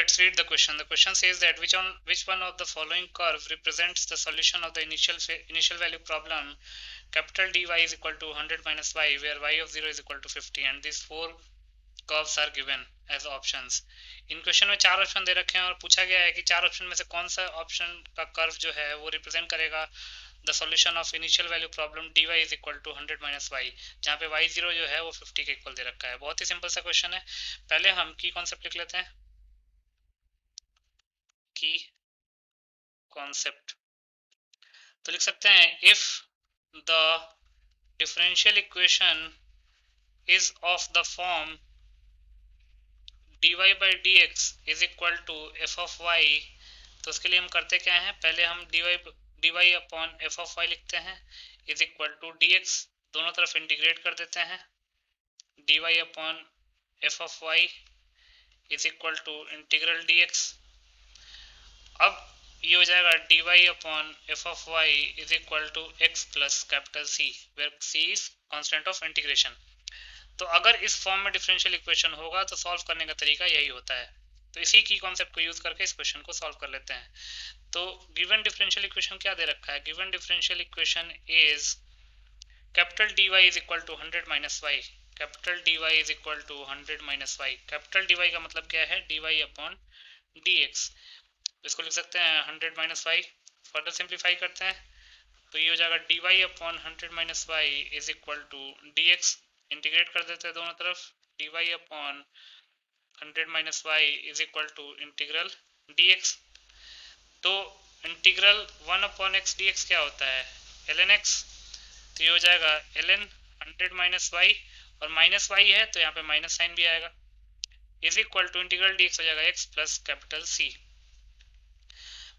let's read the question. The question says that which one of the following curve represents the solution of the initial value problem capital dy is equal to 100 minus y, where y of 0 is equal to 50, and these four curves are given as options. इन question में चार option दे रखे हैं और पूछा गया है कि चार ऑप्शन में से कौन सा ऑप्शन का कर्व जो है वो रिप्रेजेंट करेगा the solution of initial value problem dy is equal to 100 minus y, जहाँ पे y0 जो है वो 50 के इक्वल दे रखा है। बहुत ही सिंपल सा क्वेश्चन है। पहले हम की कॉन्सेप्ट लिख लेते हैं। की कॉन्सेप्ट तो लिख सकते हैं if the differential equation is of the form dy by dx is equal to f of y, तो उसके लिए हम करते क्या हैं, पहले हम dy upon f of y लिखते हैं इज इक्वल टू dx, दोनों तरफ इंटीग्रेट कर देते हैं, dy upon f of y is equal to integral dx। अब ये हो जाएगा dy upon f of y is equal to x plus capital C, where C is constant of integration. तो अगर इस फॉर्म में डिफरेंशियल इक्वेशन होगा तो सॉल्व करने का तरीका यही होता है। तो इसी की कॉन्सेप्ट को यूज करके इस क्वेश्चन को सॉल्व कर लेते हैं। तो गिवन डिफरेंशियल इक्वेशन क्या दे रखा है, given differential equation is capital dy is equal to 100 minus y, capital dy is equal to 100 minus y. Capital dy का मतलब क्या है, dy अपॉन dx। इसको लिख सकते हैं 100 माइनस वाई। फर्दर सिंप्लीफाई करते हैं तो ये हो जाएगा dy upon 100 minus y is equal to dx, integrate कर देते हैं दोनों तरफ, dy upon 100 minus y is equal to integral dx। तो इंटीग्रल 1 अपॉन एक्स dx क्या होता है, ln x, तो ये हो जाएगा ln 100 माइनस वाई, और माइनस वाई है तो यहाँ पे माइनस साइन भी आएगा, is equal to integral dx हो जाएगा x plus capital C।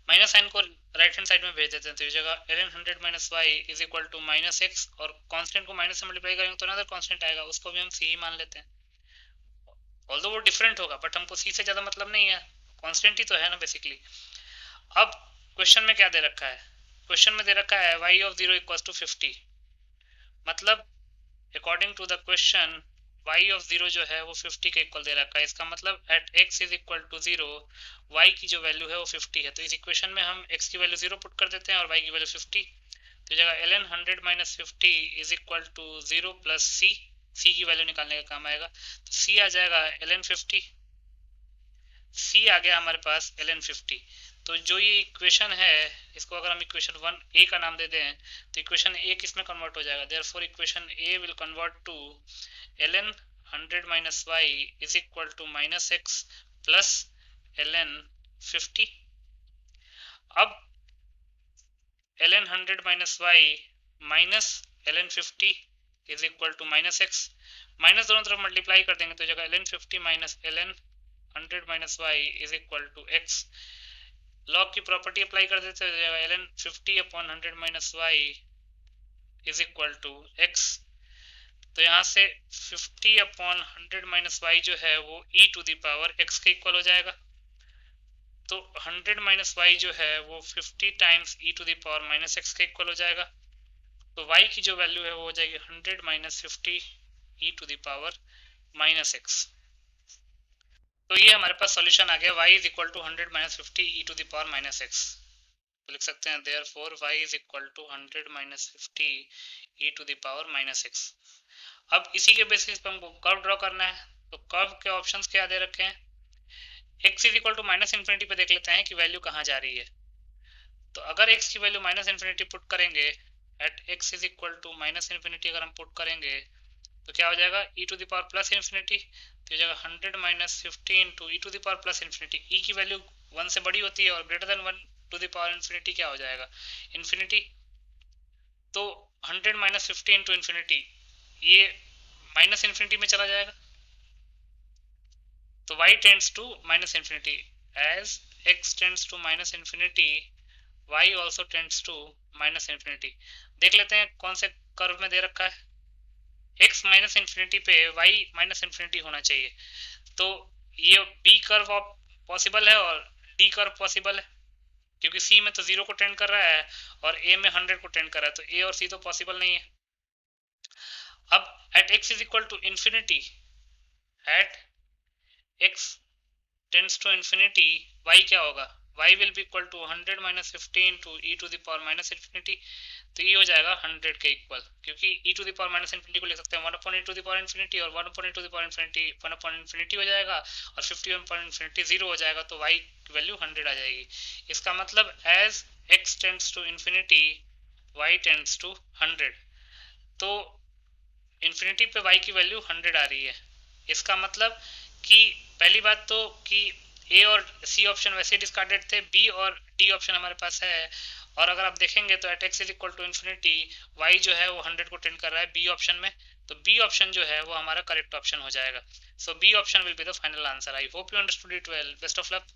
Minus sign को राइट हैंड साइड में भेज देते हैं तो ये जगह ln 100 minus y is equal to minus x, और कांस्टेंट को माइनस से मल्टीप्लाई करेंगे तो अनदर कांस्टेंट आएगा, उसको भी हम c ही मान लेते हैं। ऑल्दो वो डिफरेंट होगा बट हमको c से ज़्यादा मतलब नहीं है, कांस्टेंट ही तो है ना बेसिकली। अब क्वेश्चन में क्या दे रखा है, क्वेश्चन में दे रखा है y ऑफ 0 इक्वल टू 50, मतलब according to the question y of 0 जो है वो 50 के इक्वल दे रखा है। इसका मतलब at x is equal to 0 y की जो वैल्यू है वो 50 है। तो इस इक्वेशन में हम x की वैल्यू 0 पुट कर देते हैं और y की वैल्यू 50, तो जगह ln 100 minus 50 is equal to 0 plus c की वैल्यू निकालने का काम आएगा, तो c आ जाएगा ln 50, c आ गया हमारे पास ln 50। तो जो ये इक्वेशन है इसको अगर हम इक्वेशन 1a का नाम दे दें तो इक्वेशन a किस में कन्वर्ट हो जाएगा, therefore equation a will convert to ln 100 minus y is equal to minus x plus ln 50। अब ln 100 minus y minus ln 50 is equal to minus x, minus दोनों तरफ मल्टीप्लाई कर देंगे तो जगह ln 50 minus ln 100 minus y is equal to x. Log की property apply कर देते हैं तो जगह ln 50 upon 100 minus y is equal to x. तो यहाँ से 50 अपॉन 100 माइनस वाई जो है वो e to the power x के इक्वल हो जाएगा। तो 100 माइनस वाई जो है वो 50 times e to the power minus x के इक्वल हो जाएगा। तो y की जो वैल्यू है वो हो जाएगी 100 minus 50 e to the power minus x. तो ये हमारे पास सॉल्यूशन आ गया, y is equal to 100 minus 50 e to the power minus x. तो लिख सकते हैं therefore y is equal to 100 minus 50 e to the power minus x. अब इसी के बेसिस पर हमको कर्व ड्रॉ करना है, तो कर्व के ऑप्शंस क्या दे रखे हैं, x is equal to minus infinity पे देख लेते हैं कि वैल्यू कहाँ जा रही है। तो अगर x की वैल्यू माइनस इन्फिनिटी पुट करेंगे, at x is equal to minus infinity अगर हम पुट करेंगे तो क्या हो जाएगा e to the power plus infinity, तो जगह 100 minus 50 into e to the power plus infinity, e की वैल्यू 1 से बड़ी होती है और greater than 1 to the power infinity क्या हो जाएगा, इन्फिनिटी। तो 100 माइनस 50 इंटू इन्फिनिटी ये माइनस इन्फिनिटी में चला जाएगा, तो y tends to minus infinity, as x tends to minus infinity y also tends to minus infinity. देख लेते हैं कौन से कर्व में दे रखा है, x माइनस इन्फिनिटी पे y माइनस इन्फिनिटी होना चाहिए। तो ये b कर्व पॉसिबल है और d कर्व पॉसिबल है, क्योंकि c में तो 0 को टेंड कर रहा है और a में 100 को टेंड कर रहा है, तो a और c तो पॉसिबल नहीं है। अब at x is equal to infinity, at x tends to infinity, y क्या होगा, y will be equal to 100 minus 50 into e to the power minus infinity, तो ये हो जाएगा 100 के इक्वल, क्योंकि e to the power minus infinity को लिख सकते हैं 1 upon e to the power infinity, और 1 upon e to the power infinity 1 upon infinity हो जाएगा, और 50 अपॉन इन्फिनिटी 0 हो जाएगा, तो y की वैल्यू 100 आ जाएगी। इसका मतलब as x tends to infinity y tends to 100, तो इन्फिनिटी पे y की वैल्यू 100 आ रही है। इसका मतलब कि पहली बात तो कि ए और सी ऑप्शन वैसे डिस्कार्डेड थे, बी और डी ऑप्शन हमारे पास है, और अगर आप देखेंगे तो at x is equal to infinity y जो है वो 100 को टेंड कर रहा है बी ऑप्शन में, तो बी ऑप्शन जो है वो हमारा करेक्ट ऑप्शन हो जाएगा। So B option will be the final answer. I hope you understood it well. Best of luck.